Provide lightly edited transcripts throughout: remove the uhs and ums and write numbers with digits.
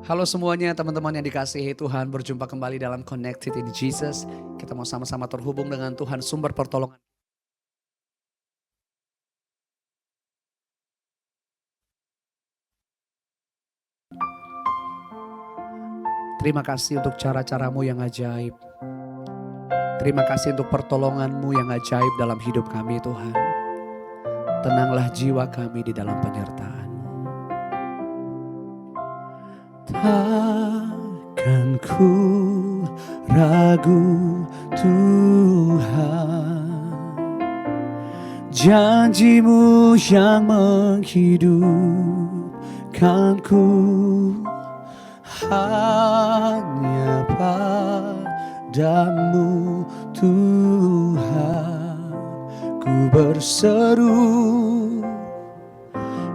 Halo semuanya teman-teman yang dikasihi Tuhan, berjumpa kembali dalam Connected in Jesus. Kita mau sama-sama terhubung dengan Tuhan sumber pertolongan. Terima kasih untuk cara-caramu yang ajaib. Terima kasih untuk pertolonganmu yang ajaib dalam hidup kami Tuhan. Tenanglah jiwa kami di dalam penyertaan. Takkan ku ragu Tuhan, janjimu yang menghidupkanku, hanya padamu Tuhan ku berseru,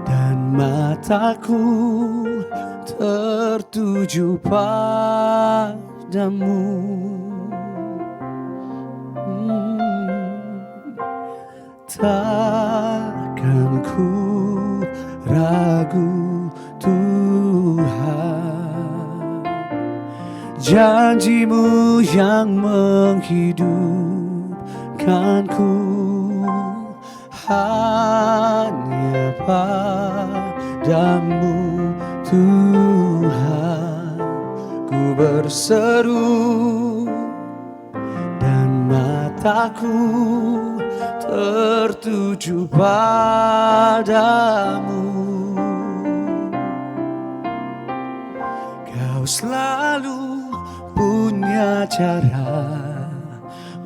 dan mataku tertuju padamu. Takkan ku ragu Tuhan, janjimu yang menghidupkanku, hanya padamu Tuhan ku berseru, dan mataku tertuju padamu. Kau selalu punya cara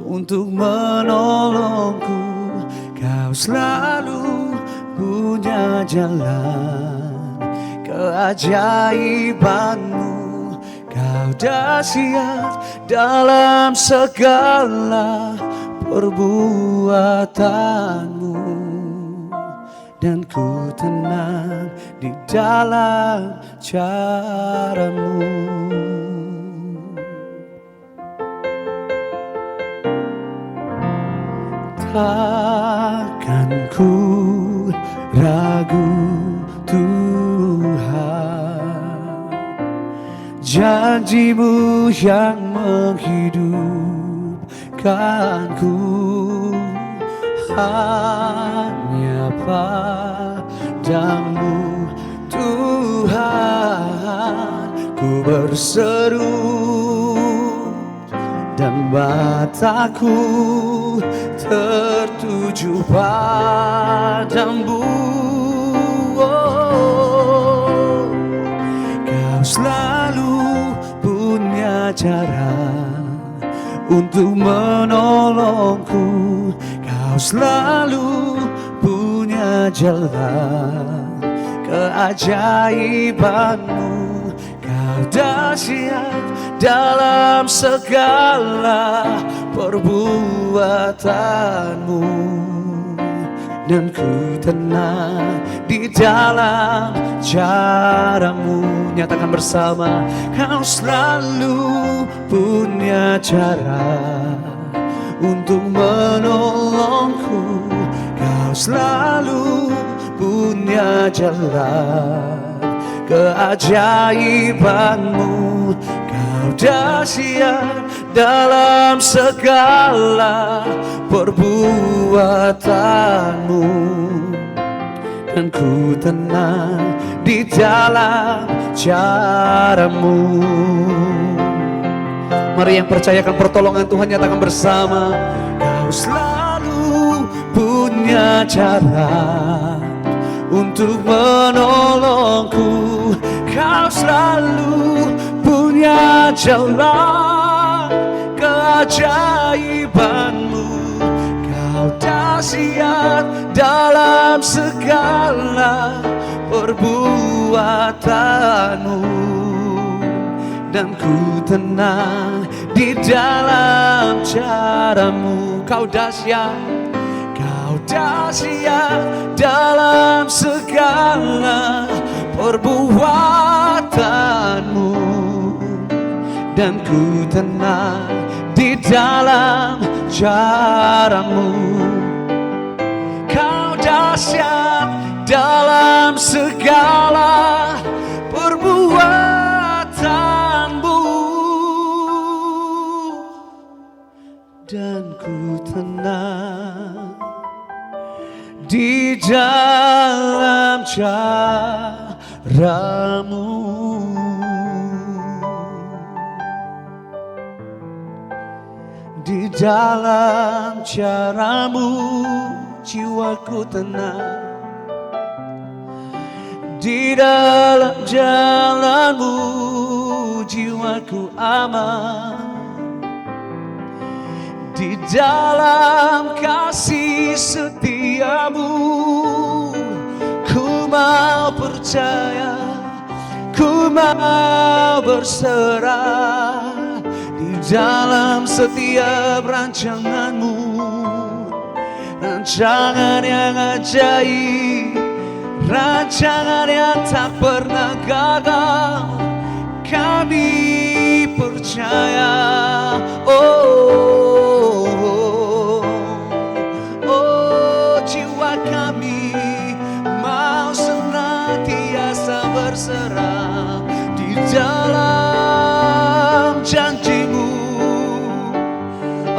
untuk menolongku, kau selalu punya jalan keajaibanmu. Kau dahsyat dalam segala perbuatanmu, dan ku tenang di dalam caramu. Takkan ku ragu Tuhan, janjimu yang menghidupkanku, hanya padamu Tuhan ku berseru, dan mataku tertuju padamu. Kau selalu punya cara untuk menolongku, kau selalu punya jalan keajaibanmu. Kau dahsyat dalam segala perbuatanmu, dan ku tenang di dalam caramu. Nyatakan bersama, kau selalu punya cara untuk menolongku, kau selalu punya jalan keajaibanmu. Kau dahsyat dalam segala perbuatanmu, dan ku tenang di dalam caramu. Mari yang percayakan pertolongan Tuhan, nyatakan bersama, kau selalu punya cara untuk menolongku, kau selalu punya jalan keajaibanmu. Kau dahsyat dalam segala perbuatanmu, dan ku tenang di dalam caramu. Kau dahsyat, kau dahsyat dalam segala perbuatanmu, dan ku tenang di dalam caramu. Kau dahsyat dalam segala perbuatanmu, caramu. Di dalam caramu jiwaku tenang, di dalam jalanmu jiwaku aman, di dalam kasih setiamu ku mau percaya, ku mau berserah. Di dalam setiap rancanganmu, rancangan yang ajaib, rancangan yang tak pernah gagal, kami percaya. Jiwa kami mau senantiasa berserah di dalam janji-Mu.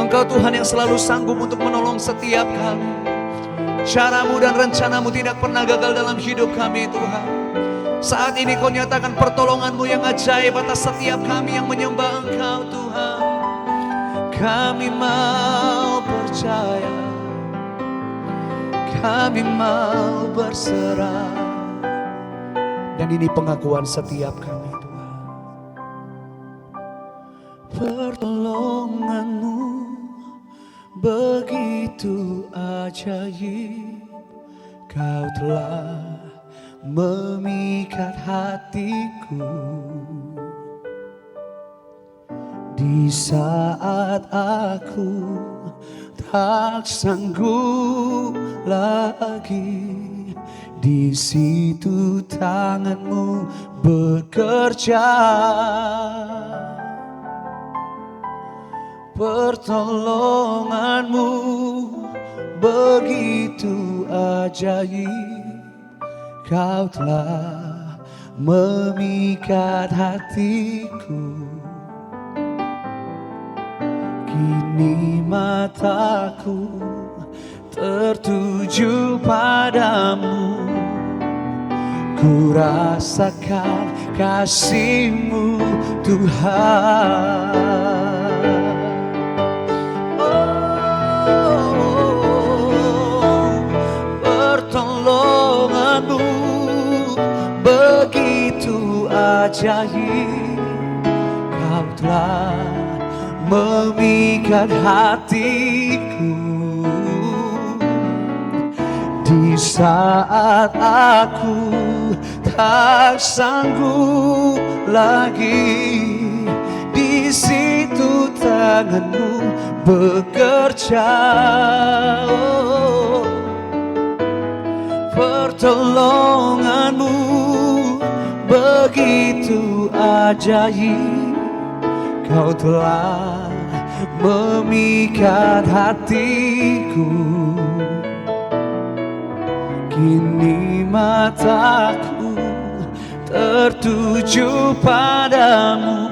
Engkau Tuhan yang selalu sanggup untuk menolong setiap kami. Cara-Mu dan rencana-Mu tidak pernah gagal dalam hidup kami Tuhan. Saat ini Kau nyatakan pertolongan-Mu yang ajaib atas setiap kami yang menyembah Engkau Tuhan. Kami mau percaya, kami mau berserah. Dan ini pengakuan setiap kami Tuhan. Pertolongan-Mu begitu ajaib, Kau telah memikat hatiku. Di saat aku tak sanggup lagi, di situ tangan-Mu bekerja. Pertolongan-Mu begitu ajaib, Kau telah memikat hatiku. Kini mataku tertuju padamu, ku rasakan kasih-Mu Tuhan. Pertolongan-Mu begitu ajaib, Kau telah memikat hatiku. Di saat aku tak sanggup lagi, di situ tangan-Mu bekerja. Pertolongan-Mu begitu ajaib, Kau telah memikat hatiku. Kini mataku tertuju padamu,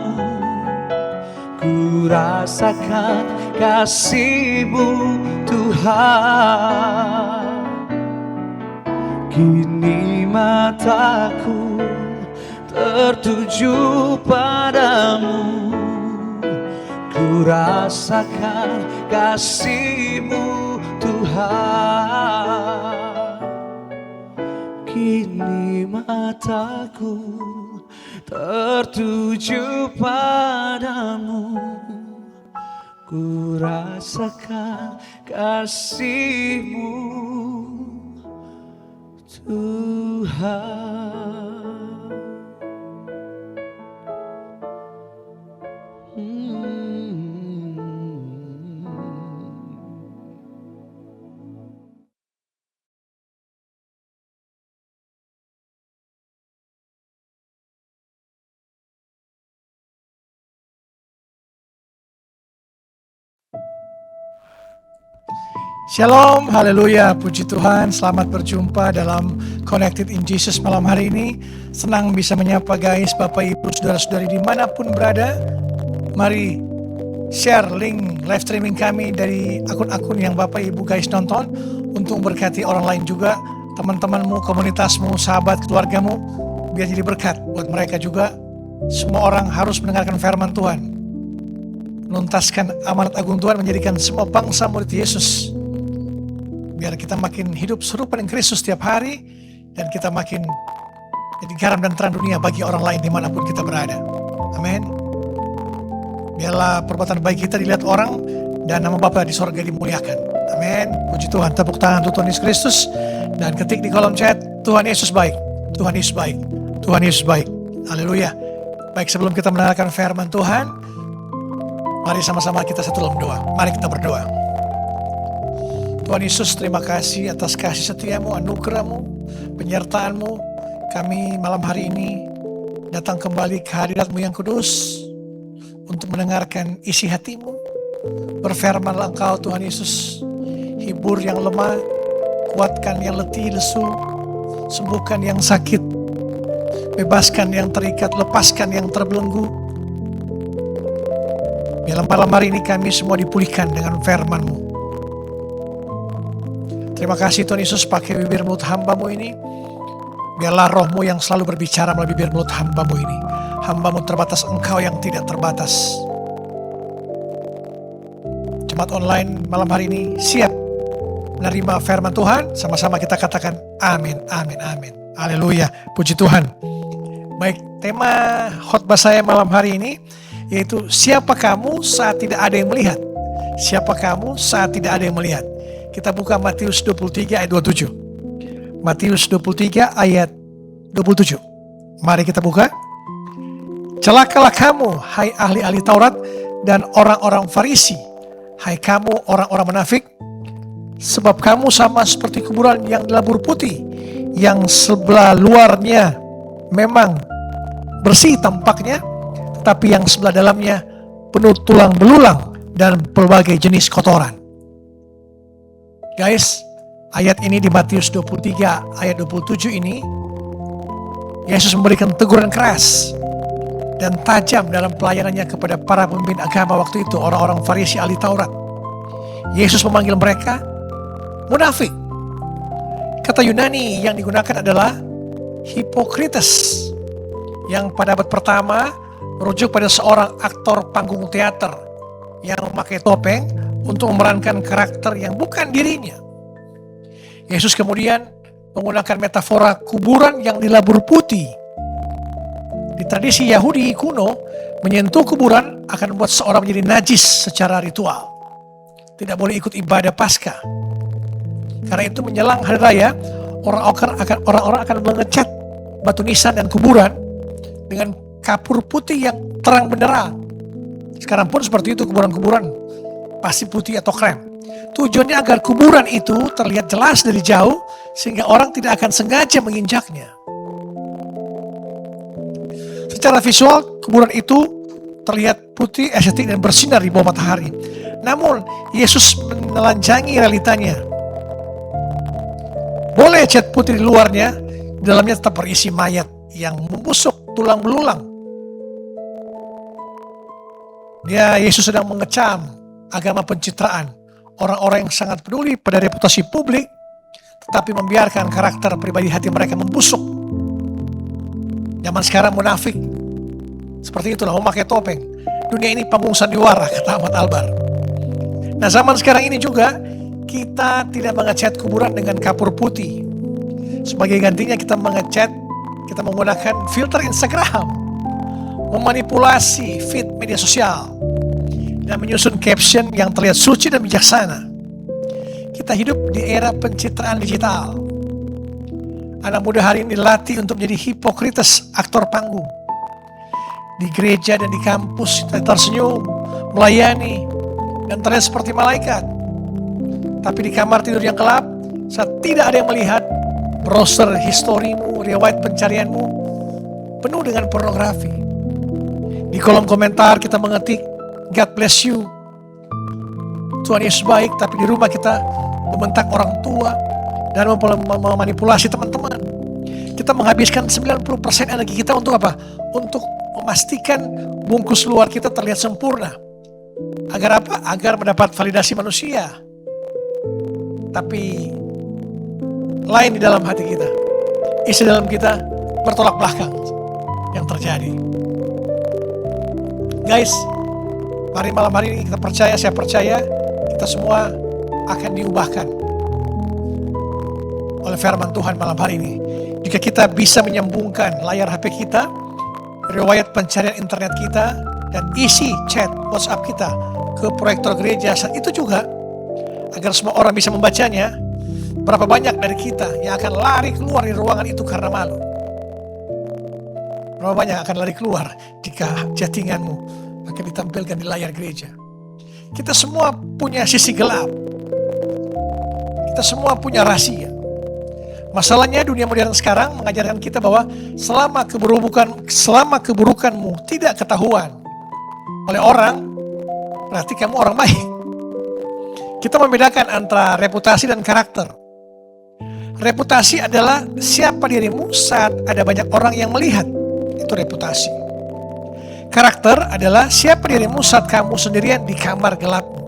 ku rasakan kasih-Mu Tuhan. Kini mataku tertuju padamu, ku rasakan kasih-Mu Tuhan. Kini mataku tertuju padamu, ku rasakan kasih-Mu Tuhan. Shalom, haleluya, puji Tuhan. Selamat berjumpa dalam Connected in Jesus malam hari ini. Senang bisa menyapa guys, Bapak Ibu, Saudara-saudari dimanapun berada. Mari share link live streaming kami dari akun-akun yang Bapak Ibu guys nonton, untuk berkati orang lain juga teman-temanmu, komunitasmu, sahabat, keluargamu, biar jadi berkat buat mereka juga. Semua orang harus mendengarkan firman Tuhan. Menuntaskan amanat agung Tuhan, menjadikan semua bangsa murid Yesus. Biar kita makin hidup serupa dengan Kristus setiap hari, dan kita makin jadi garam dan terang dunia bagi orang lain dimanapun kita berada. Amin. Biarlah perbuatan baik kita dilihat orang, dan nama Bapa di sorga dimuliakan. Amin. Puji Tuhan. Tepuk tangan untuk Tuhan Yesus Kristus, dan ketik di kolom chat, Tuhan Yesus baik, Tuhan Yesus baik, Tuhan Yesus baik. Haleluya. Baik, sebelum kita mendengarkan firman Tuhan, mari sama-sama kita satu dalam doa. Mari kita berdoa. Tuhan Yesus, terima kasih atas kasih setiamu, anugerahmu, penyertaanmu. Kami malam hari ini datang kembali ke hadiratmu yang kudus untuk mendengarkan isi hatimu. Berfirmanlah Engkau Tuhan Yesus, hibur yang lemah, kuatkan yang letih lesu, sembuhkan yang sakit, bebaskan yang terikat, lepaskan yang terbelenggu. Dalam malam hari ini kami semua dipulihkan dengan firman-Mu. Terima kasih Tuhan Yesus, pakai bibir mulut hamba-Mu ini. Biarlah roh-Mu yang selalu berbicara melalui bibir mulut hamba-Mu ini. Hamba-Mu terbatas, Engkau yang tidak terbatas. Jemaat online malam hari ini siap menerima firman Tuhan. Sama-sama kita katakan amin, amin, amin. Haleluya, puji Tuhan. Baik, tema khotbah saya malam hari ini yaitu siapa kamu saat tidak ada yang melihat? Siapa kamu saat tidak ada yang melihat? Kita buka Matius 23 ayat 27. Matius 23 ayat 27. Mari kita buka. Celakalah kamu, hai ahli-ahli Taurat dan orang-orang Farisi, hai kamu orang-orang munafik, sebab kamu sama seperti kuburan yang dilabur putih, yang sebelah luarnya memang bersih tampaknya, tetapi yang sebelah dalamnya penuh tulang belulang dan berbagai jenis kotoran. Guys, ayat ini di Matius 23 ayat 27 ini, Yesus memberikan teguran keras dan tajam dalam pelayanannya kepada para pemimpin agama waktu itu, orang-orang Farisi ahli Taurat. Yesus memanggil mereka munafik. Kata Yunani yang digunakan adalah Hipokrites, yang pada abad pertama merujuk pada seorang aktor panggung teater yang memakai topeng untuk memerankan karakter yang bukan dirinya. Yesus kemudian menggunakan metafora kuburan yang dilabur putih. Di tradisi Yahudi kuno, menyentuh kuburan akan membuat seorang menjadi najis secara ritual. Tidak boleh ikut ibadah Paskah. Karena itu menjelang hari raya, orang-orang akan mengecat batu nisan dan kuburan dengan kapur putih yang terang benderang. Sekarang pun seperti itu, kuburan-kuburan pasti putih atau krem. Tujuannya agar kuburan itu terlihat jelas dari jauh sehingga orang tidak akan sengaja menginjaknya. Secara visual, kuburan itu terlihat putih, estetik dan bersinar di bawah matahari. Namun Yesus menelanjangi realitanya. Boleh cat putih di luarnya, di dalamnya tetap berisi mayat yang membusuk, tulang belulang. Yesus sedang mengecam agama pencitraan, orang-orang yang sangat peduli pada reputasi publik, tetapi membiarkan karakter pribadi hati mereka membusuk. Zaman sekarang munafik seperti itulah, memakai topeng. Dunia ini panggung sandiwara, kata Ahmad Albar. Nah, zaman sekarang ini juga kita tidak mengecat kuburan dengan kapur putih. Sebagai gantinya kita menggunakan filter Instagram, memanipulasi feed media sosial, dan menyusun caption yang terlihat suci dan bijaksana. Kita hidup di era pencitraan digital. Anak muda hari ini dilatih untuk menjadi Hipokrites, aktor panggung. Di gereja dan di kampus kita tersenyum, melayani, dan terlihat seperti malaikat. Tapi di kamar tidur yang gelap, saat tidak ada yang melihat, browser historimu, riwayat pencarianmu penuh dengan pornografi. Di kolom komentar kita mengetik God bless you, Tuhan Yesus baik, tapi di rumah kita membentak orang tua dan memanipulasi teman-teman. Kita menghabiskan 90% energi kita untuk apa? Untuk memastikan bungkus luar kita terlihat sempurna. Agar apa? Agar mendapat validasi manusia. Tapi lain di dalam hati kita. Isi dalam kita bertolak belakang yang terjadi. Guys, mari malam hari ini kita percaya, saya percaya kita semua akan diubahkan oleh firman Tuhan malam hari ini. Jika kita bisa menyambungkan layar HP kita, riwayat pencarian internet kita, dan isi chat WhatsApp kita ke proyektor gereja saat itu juga, agar semua orang bisa membacanya, berapa banyak dari kita yang akan lari keluar dari ruangan itu karena malu? Berapa banyak akan lari keluar jika chattinganmu akan ditampilkan di layar gereja? Kita semua punya sisi gelap. Kita semua punya rahasia. Masalahnya dunia modern sekarang mengajarkan kita bahwa selama keburukanmu tidak ketahuan oleh orang, berarti kamu orang baik. Kita membedakan antara reputasi dan karakter. Reputasi adalah siapa dirimu saat ada banyak orang yang melihat. Itu reputasi. Karakter adalah siapa dirimu saat kamu sendirian di kamar gelapmu.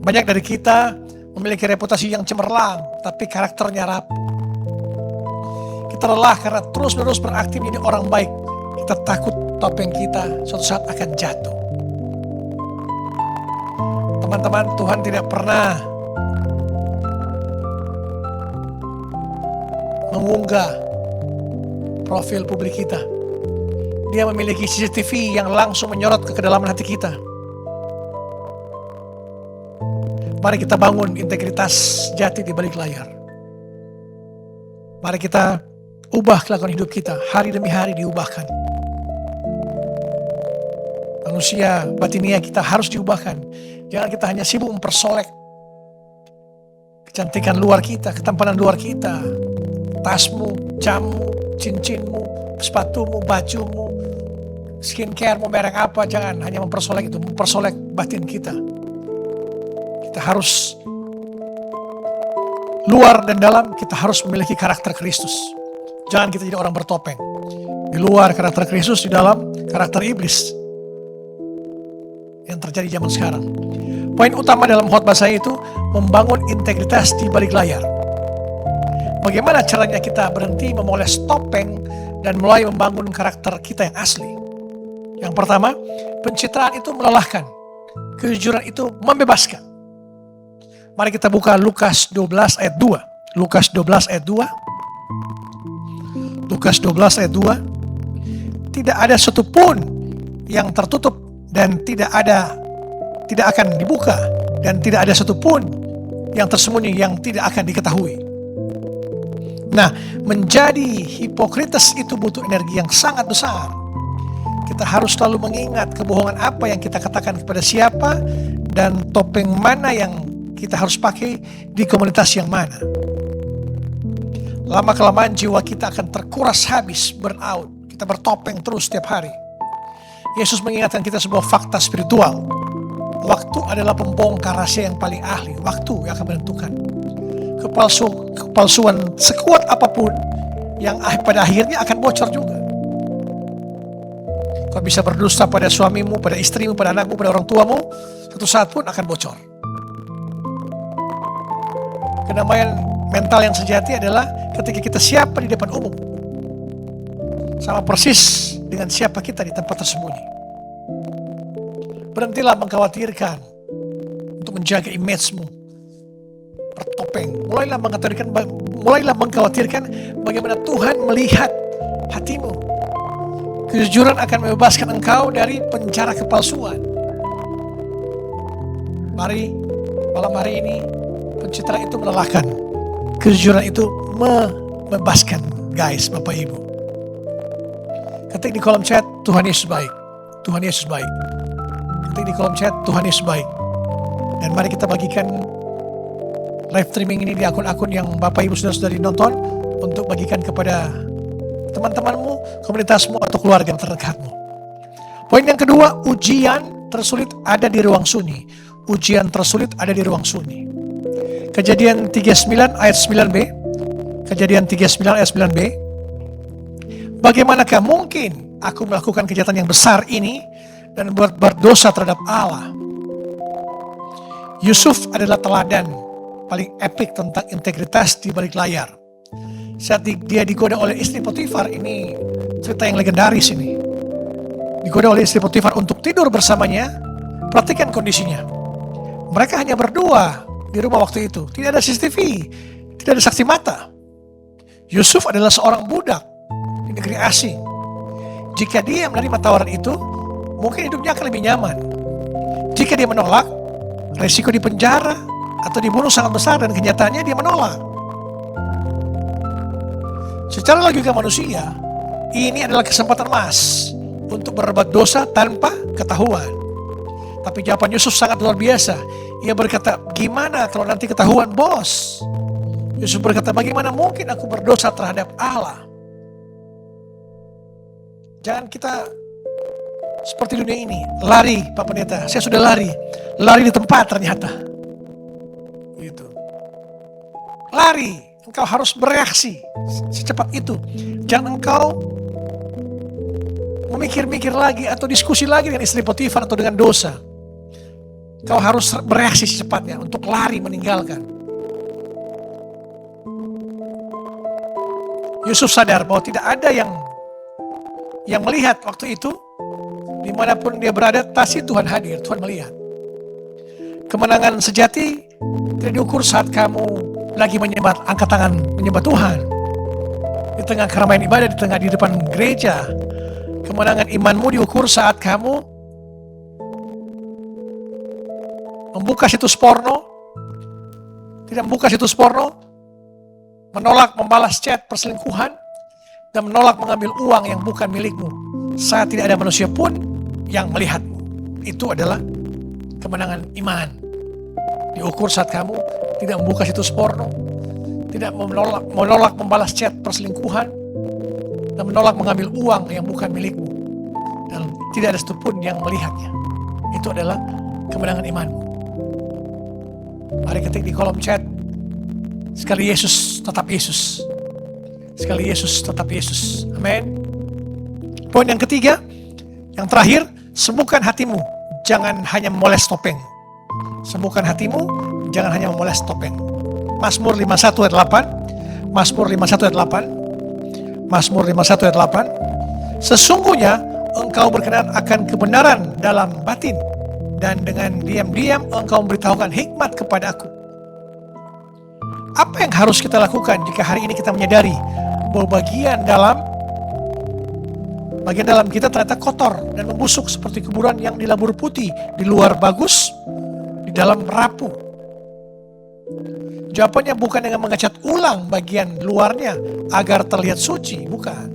Banyak dari kita memiliki reputasi yang cemerlang, tapi karakternya rapuh. Kita lelah karena terus-menerus beraktif menjadi orang baik. Kita takut topeng kita suatu saat akan jatuh. Teman-teman, Tuhan tidak pernah mengunggah profil publik kita. Dia memiliki CCTV yang langsung menyorot ke kedalaman hati kita. Mari kita bangun integritas jati di balik layar. Mari kita ubah kelakuan hidup kita, hari demi hari diubahkan. Manusia batinia kita harus diubahkan. Jangan kita hanya sibuk mempersolek kecantikan luar kita, ketampanan luar kita, tasmu, jammu, cincinmu, sepatumu, bajumu, skincare, merek apa, jangan hanya mempersolek itu, mempersolek batin kita. Kita harus luar dan dalam, kita harus memiliki karakter Kristus. Jangan kita jadi orang bertopeng. Di luar karakter Kristus, di dalam karakter iblis. Yang terjadi zaman sekarang. Poin utama dalam khotbah saya itu membangun integritas di balik layar. Bagaimana caranya kita berhenti memoles topeng dan mulai membangun karakter kita yang asli? Yang pertama, pencitraan itu melelahkan. Kejujuran itu membebaskan. Mari kita buka Lukas 12 ayat 2. Lukas 12 ayat 2. Lukas 12 ayat 2. Tidak ada satupun yang tertutup dan tidak akan dibuka, dan tidak ada satupun yang tersembunyi yang tidak akan diketahui. Nah, menjadi hipokrites itu butuh energi yang sangat besar. Kita harus selalu mengingat kebohongan apa yang kita katakan kepada siapa, dan topeng mana yang kita harus pakai di komunitas yang mana. Lama-kelamaan jiwa kita akan terkuras habis, burn out. Kita bertopeng terus setiap hari. Yesus mengingatkan kita sebuah fakta spiritual. Waktu adalah pembongkar rahasia yang paling ahli. Waktu yang akan menentukan. Kepalsuan sekuat apapun yang pada akhirnya akan bocor juga. Kau bisa berdusta pada suamimu, pada istrimu, pada anakmu, pada orang tuamu, suatu saat pun akan bocor. Kedamaian mental yang sejati adalah ketika kita siapa di depan umum. Sama persis dengan siapa kita di tempat tersembunyi. Berhentilah mengkhawatirkan untuk menjaga image-mu bertopeng. Mulailah mengkhawatirkan bagaimana Tuhan melihat hatimu. Kejujuran akan membebaskan engkau dari penjara kepalsuan. Mari malam hari ini, pencitraan itu melelahkan. Kejujuran itu membebaskan, guys, Bapak Ibu. Ketik di kolom chat, Tuhan Yesus baik. Tuhan Yesus baik. Ketik di kolom chat, Tuhan Yesus baik. Dan mari kita bagikan live streaming ini di akun-akun yang Bapak Ibu saudara-saudari nonton, untuk bagikan kepada teman-temanmu, komunitasmu, atau keluarga terdekatmu. Poin yang kedua, ujian tersulit ada di ruang sunyi. Ujian tersulit ada di ruang sunyi. Kejadian 39 ayat 9b. Kejadian 39 ayat 9b. Bagaimanakah mungkin aku melakukan kejahatan yang besar ini dan berdosa terhadap Allah? Yusuf adalah teladan paling epik tentang integritas di balik layar. Saat dia digoda oleh istri Potifar, ini cerita yang legendaris ini. Digoda oleh istri Potifar untuk tidur bersamanya. Perhatikan kondisinya. Mereka hanya berdua di rumah waktu itu. Tidak ada CCTV, tidak ada saksi mata. Yusuf adalah seorang budak di negeri asing. Jika dia menerima tawaran itu, mungkin hidupnya akan lebih nyaman. Jika dia menolak, resiko di penjara atau dibunuh sangat besar, dan kenyataannya dia menolak. Secara logika manusia, ini adalah kesempatan emas untuk berbuat dosa tanpa ketahuan. Tapi jawaban Yusuf sangat luar biasa. Ia berkata, gimana kalau nanti ketahuan, bos? Yusuf berkata, bagaimana mungkin aku berdosa terhadap Allah? Jangan kita seperti dunia ini. Lari, Pak Pendeta, saya sudah lari. Lari di tempat ternyata. Gitu. Lari, engkau harus bereaksi secepat itu. Jangan engkau memikir-mikir lagi atau diskusi lagi dengan istri Potifar atau dengan dosa. Kau harus bereaksi secepatnya untuk lari meninggalkan. Yusuf sadar bahwa tidak ada yang melihat waktu itu. Dimanapun dia berada, pasti Tuhan hadir, Tuhan melihat. Kemenangan sejati tidak diukur saat kamu lagi angkat tangan menyembah Tuhan. Di tengah keramaian ibadah, di depan gereja. Kemenangan imanmu diukur saat kamu membuka situs porno, tidak membuka situs porno, menolak membalas chat perselingkuhan, dan menolak mengambil uang yang bukan milikmu saat tidak ada manusia pun yang melihatmu. Itu adalah kemenangan iman. Diukur saat kamu tidak membuka situs porno, tidak menolak membalas chat perselingkuhan, dan menolak mengambil uang yang bukan milikmu, dan tidak ada satupun yang melihatnya. Itu adalah kemenangan imanmu. Mari ketik di kolom chat, sekali Yesus tetap Yesus. Sekali Yesus tetap Yesus. Amin. Poin yang ketiga, yang terakhir, sembuhkan hatimu, jangan hanya memoles topeng. Sembuhkan hatimu, jangan hanya memoles topeng. Mazmur 51 ayat 8. Mazmur 51 ayat 8. Mazmur 51 ayat 8. Sesungguhnya engkau berkenan akan kebenaran dalam batin, dan dengan diam-diam engkau memberitahukan hikmat kepadaku. Apa yang harus kita lakukan jika hari ini kita menyadari bahwa bagian dalam kita ternyata kotor dan membusuk seperti kuburan yang dilabur putih, di luar bagus, di dalam rapuh? Jawabannya bukan dengan mengecat ulang bagian luarnya agar terlihat suci, bukan.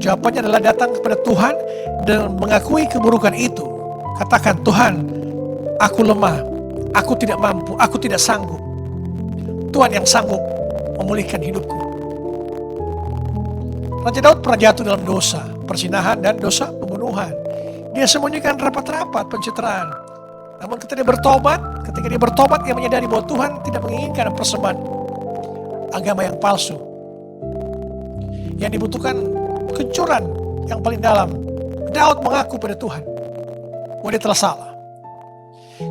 Jawabannya adalah datang kepada Tuhan dan mengakui keburukan itu. Katakan, Tuhan, aku lemah, aku tidak mampu, aku tidak sanggup. Tuhan yang sanggup memulihkan hidupku. Raja Daud pernah jatuh dalam dosa perzinahan dan dosa pembunuhan. Dia sembunyikan rapat-rapat pencitraan. Namun ketika dia bertobat, dia menyadari bahwa Tuhan tidak menginginkan persembahan agama yang palsu. Yang dibutuhkan kejujuran yang paling dalam. Daud mengaku pada Tuhan bahwa dia telah salah.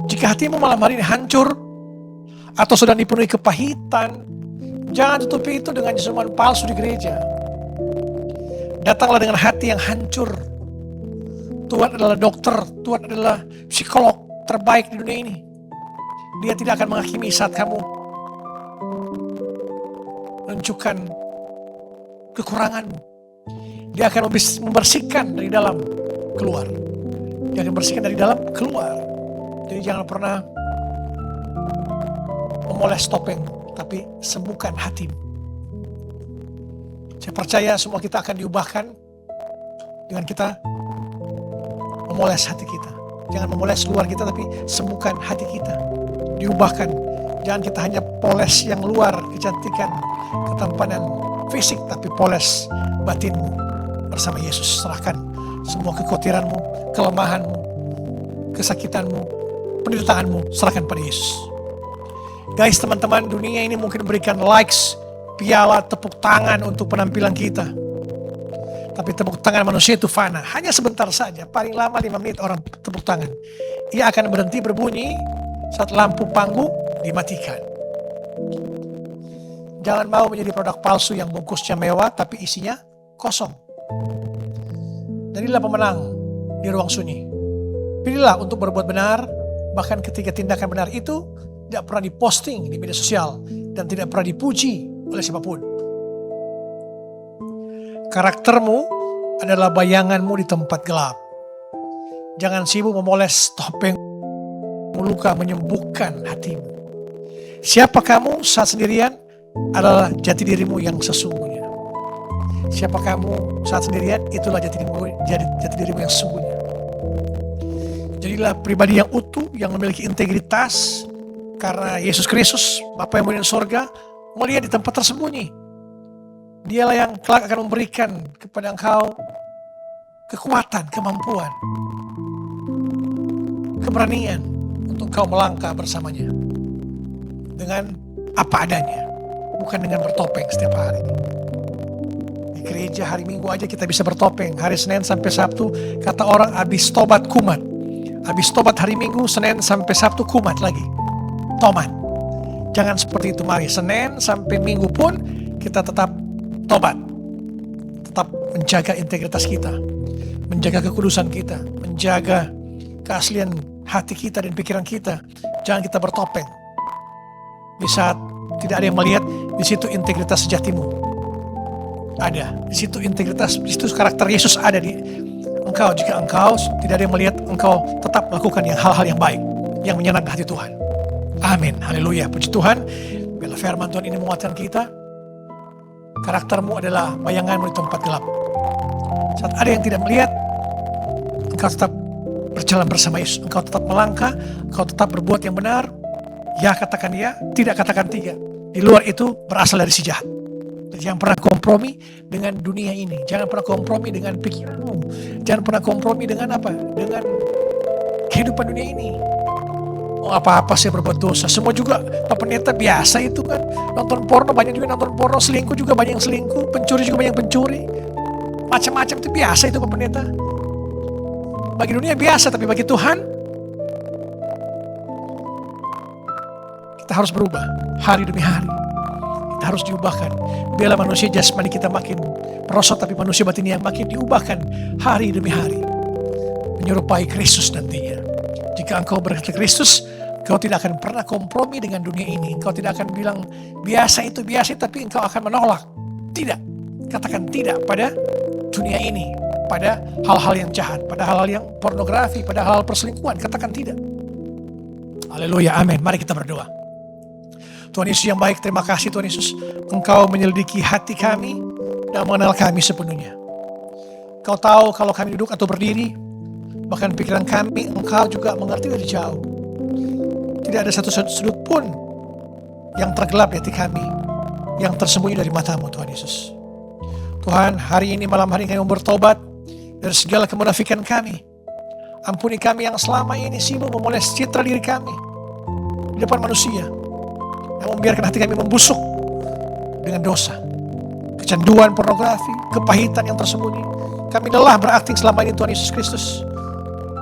Jika hatimu malam hari ini hancur atau sedang dipenuhi kepahitan, jangan tutupi itu dengan jesuman palsu di gereja. Datanglah dengan hati yang hancur. Tuhan adalah dokter, Tuhan adalah psikolog terbaik di dunia ini. Dia tidak akan menghakimi saat kamu menunjukkan kekuranganmu. Dia akan membersihkan dari dalam keluar. Dia akan membersihkan dari dalam keluar. Jadi jangan pernah memoles topeng, tapi sembuhkan hatimu. Saya percaya semua kita akan diubahkan dengan kita memoles hati kita. Jangan memoles luar kita, tapi sembuhkan hati kita. Diubahkan. Jangan kita hanya poles yang luar, kecantikan, ketampanan fisik, tapi poles batinmu bersama Yesus. Serahkan semua kekhawatiranmu, kelemahanmu, kesakitanmu, penderitaanmu, serahkan pada Yesus. Guys, teman-teman, dunia ini mungkin memberikan likes, piala, tepuk tangan untuk penampilan kita. Tapi tepuk tangan manusia itu fana, hanya sebentar saja, paling lama 5 menit orang tepuk tangan. Ia akan berhenti berbunyi saat lampu panggung dimatikan. Jangan mau menjadi produk palsu yang bungkusnya mewah tapi isinya kosong. Jadilah pemenang di ruang sunyi. Pilihlah untuk berbuat benar, bahkan ketika tindakan benar itu tidak pernah diposting di media sosial dan tidak pernah dipuji oleh siapapun. Karaktermu adalah bayanganmu di tempat gelap. Jangan sibuk memoles topeng luka menyembuhkan hatimu. Siapa kamu saat sendirian adalah jati dirimu yang sesungguhnya. Siapa kamu saat sendirian, itulah jati dirimu yang sesungguhnya. Jadilah pribadi yang utuh, yang memiliki integritas, karena Yesus Kristus, Bapa yang mulia di sorga, melihat di tempat tersembunyi. Dialah yang kelak akan memberikan kepada engkau kekuatan, kemampuan, keberanian untuk engkau melangkah bersamanya dengan apa adanya, bukan dengan bertopeng setiap hari. Di gereja hari Minggu aja kita bisa bertopeng, hari Senin sampai Sabtu kata orang habis tobat kumat, habis tobat hari Minggu, Senin sampai Sabtu kumat lagi, tomat. Jangan seperti itu, mari Senin sampai Minggu pun kita tetap tobat, tetap menjaga integritas kita, menjaga kekudusan kita, menjaga keaslian hati kita dan pikiran kita. Jangan kita bertopeng. Di saat tidak ada yang melihat, di situ integritas sejatimu ada. Di situ integritas, di situ karakter Yesus ada di engkau. Jika engkau tidak ada yang melihat, engkau tetap melakukan hal-hal yang baik, yang menyenangkan hati Tuhan. Amin. Haleluya. Puji Tuhan. Bila firman Tuhan ini menguatkan kita, karaktermu adalah bayanganmu di tempat gelap. Saat ada yang tidak melihat, engkau tetap berjalan bersama Yesus. Engkau tetap melangkah, engkau tetap berbuat yang benar. Ya katakan ya, tidak katakan tidak. Di luar itu berasal dari si jahat. Jangan pernah kompromi dengan dunia ini. Jangan pernah kompromi dengan pikiranmu. Jangan pernah kompromi dengan apa? Dengan kehidupan dunia ini. Oh, apa-apa saya berbuat dosa. Semua juga Pak Pendeta biasa itu kan. Nonton porno, banyak juga nonton porno. Selingkuh juga banyak yang selingkuh. Pencuri juga banyak yang pencuri. Macam-macam itu biasa itu Pak Pendeta. Bagi dunia biasa, tapi bagi Tuhan kita harus berubah hari demi hari. Kita harus diubahkan. Biarlah manusia jasmani kita makin merosot, tapi manusia batinnya makin diubahkan hari demi hari, menyerupai Kristus nantinya. Jika engkau berkat Kristus, engkau tidak akan pernah kompromi dengan dunia ini. Engkau tidak akan bilang biasa itu, tapi engkau akan menolak. Tidak. Katakan tidak pada dunia ini, pada hal-hal yang jahat, pada hal-hal yang pornografi, pada hal-hal perselingkuhan. Katakan tidak. Haleluya, amin. Mari kita berdoa. Tuhan Yesus yang baik, terima kasih Tuhan Yesus. Engkau menyelidiki hati kami dan mengenal kami sepenuhnya. Engkau tahu kalau kami duduk atau berdiri, bahkan pikiran kami Engkau juga mengerti dari jauh. Tidak ada satu sudut pun yang tergelap di hati kami, yang tersembunyi dari matamu Tuhan Yesus. Tuhan, hari ini malam hari kami bertobat dari segala kemunafikan kami. Ampuni kami yang selama ini sibuk memoles citra diri kami di depan manusia, yang membiarkan hati kami membusuk dengan dosa, kecanduan pornografi, kepahitan yang tersembunyi. Kami lelah berakting selama ini Tuhan Yesus Kristus.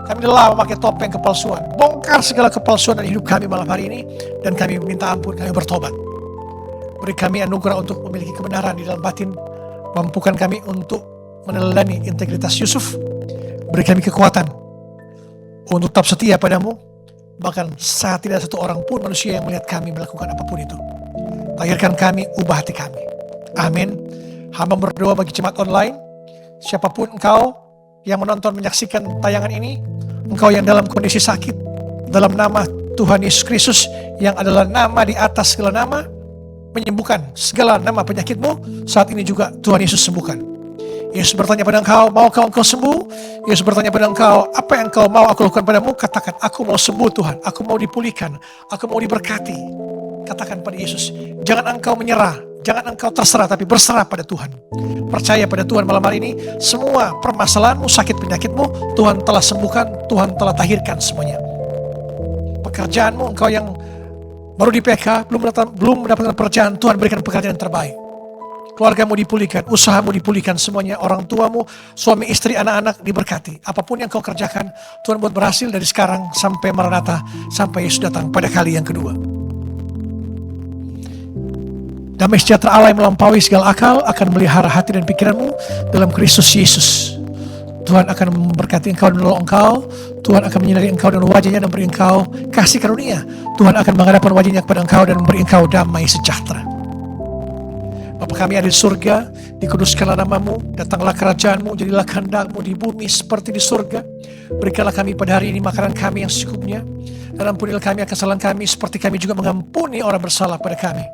Kami lelah memakai topeng kepalsuan. Bongkar segala kepalsuan dari hidup kami malam hari ini, dan kami minta ampun, kami bertobat. Beri kami anugerah untuk memiliki kebenaran di dalam batin. Mampukan kami untuk meneladani integritas Yusuf. Beri kami kekuatan untuk tetap setia padamu, bahkan saat tidak satu orang pun manusia yang melihat kami melakukan apapun itu. Lahirkan kami, ubah hati kami. Amin. Hamba berdoa bagi jemaat online, siapapun engkau yang menonton, menyaksikan tayangan ini, engkau yang dalam kondisi sakit, dalam nama Tuhan Yesus Kristus yang adalah nama di atas segala nama, menyembuhkan segala nama penyakitmu, saat ini juga Tuhan Yesus sembuhkan. Yesus bertanya pada engkau, maukah engkau sembuh? Yesus bertanya pada engkau, apa yang engkau mau aku lakukan padamu? Katakan, aku mau sembuh Tuhan, aku mau dipulihkan, aku mau diberkati. Katakan pada Yesus, jangan engkau menyerah, jangan engkau terserah, tapi berserah pada Tuhan. Percaya pada Tuhan malam hari ini, semua permasalahanmu, sakit penyakitmu, Tuhan telah sembuhkan, Tuhan telah tahirkan semuanya. Pekerjaanmu, engkau yang baru di PK, belum mendapatkan pekerjaan, Tuhan berikan pekerjaan yang terbaik. Keluargamu dipulihkan, usahamu dipulihkan semuanya, orang tuamu, suami, istri, anak-anak diberkati. Apapun yang kau kerjakan, Tuhan buat berhasil dari sekarang sampai Maranatha, sampai Yesus datang pada kali yang kedua. Damai sejahtera Allah yang melampaui segala akal akan melihara hati dan pikiranmu dalam Kristus Yesus. Tuhan akan memberkati engkau dan menolong engkau. Tuhan akan menyinari engkau dan wajahnya dan memberi engkau kasih karunia. Tuhan akan menghadapkan wajahnya kepada engkau dan memberi engkau damai sejahtera. Bapa kami ada di surga, dikuduskanlah namamu, datanglah kerajaanmu, jadilah kehendakmu di bumi seperti di surga. Berikanlah kami pada hari ini makanan kami yang secukupnya, dan ampunilah kami akan kesalahan kami seperti kami juga mengampuni orang bersalah pada kami.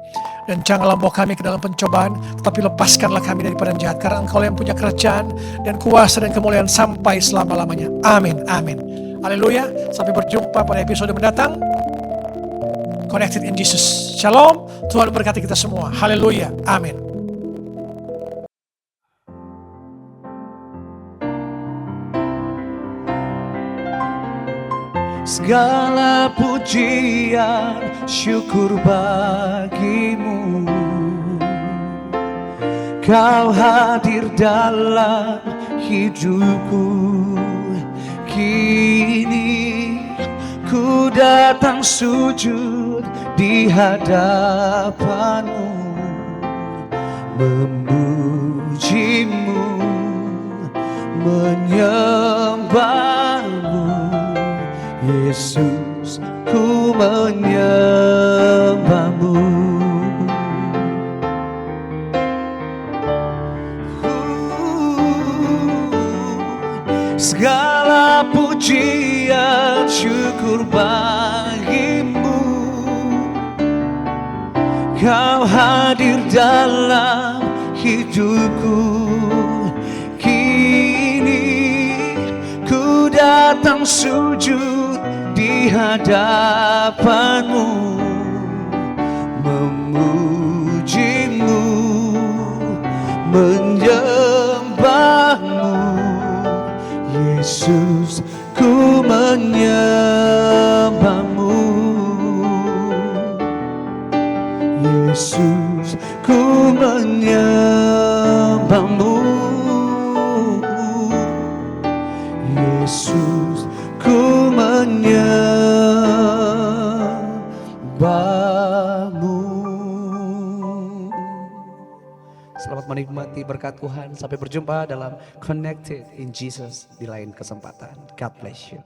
Dan janganlah bawa kami ke dalam pencobaan, tetapi lepaskanlah kami daripada yang jahat, karena Engkau yang punya kerajaan dan kuasa dan kemuliaan sampai selama-lamanya. Amin, amin. Haleluya. Sampai berjumpa pada episode mendatang. Connected in Jesus. Shalom. Tuhan berkati kita semua. Haleluya. Amin. Segala pujian syukur bagimu, Kau hadir dalam hidupku. Kini ku datang sujud di hadapanmu, memujimu, menyembahmu. Yesus, ku menyembahmu. Segala pujian syukur bagimu, Kau hadir dalam hidupku. Kini ku datang sujud di hadapanmu, memujimu, menyembahmu. Yesus, ku menyembahmu. Yesus, ku menyembahmu. Yesus, ku menyembahmu. Selamat menikmati berkat Tuhan. Sampai berjumpa dalam Connected in Jesus di lain kesempatan. God bless you.